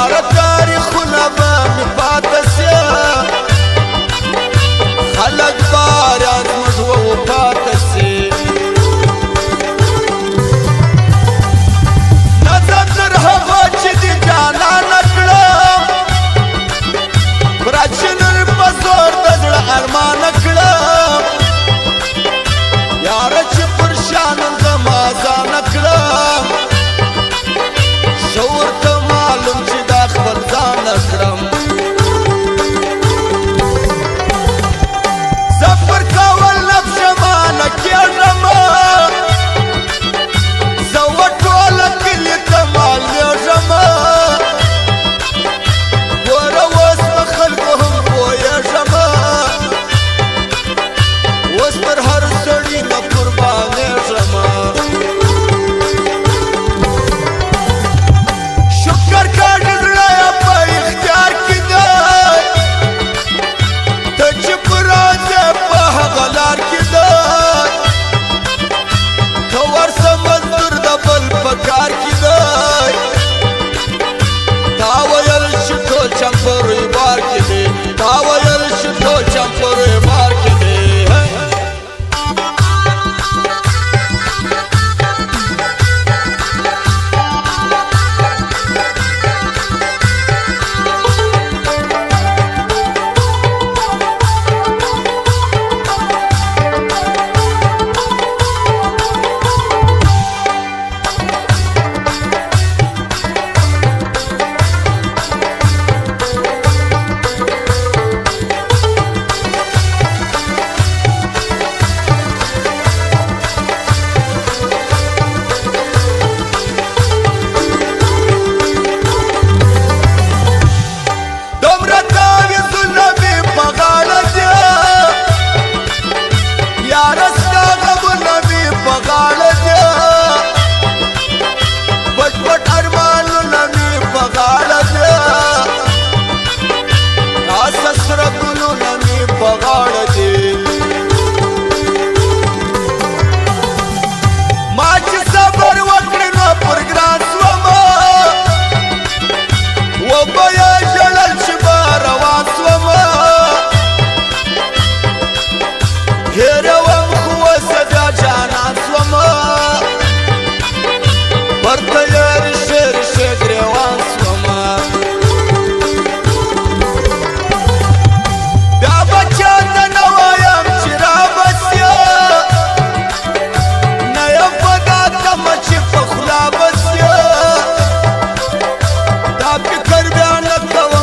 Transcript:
یاره تاریخونه به مې پاته سي خلک باران زموږ وپاته سي نظر تر هغه چې دې جانانه کړم پراچنر په زور د زړه ارمانه کړم یاره چې پر شانم زما ځانه کړم شعور ته معلوم چې دا خپل ځانه کړم سفر کول نفس مانه کېږم زه وټوله کلي ته مال لېږم ګوره اوس په خلکو هم پوهېږم اوس پر هر سړي نه قربانېږم شکر کاږه زړه یې په اختیار کې دی ته چې په راز یې په هغه لار کې دی ته ورسه مزدور د بل په کار کې دی تا ویل چې ټول چم په رویبار کې دی تا ویل چې ټول چم په رویبار کې دی دومره تعویضونه مې په غاړه دي یاره ستا غمونه مې په غاړه دي پټ پټ ارمانونه مې په غاړه دي تاسه سره ګلونه مې په غاړه دي ما چې صبر وکړې نو پر ګران شومه وبه یې ژړل چې به روان شومه هېروم خو اوسه بیا جانان شومه ورته یې ریښې ریښې ګرېوان شومه بیا به چاته نه وایم چې رابسې نه یم په دا تمه چې په خوله بسې دا فکر بیا نه کوه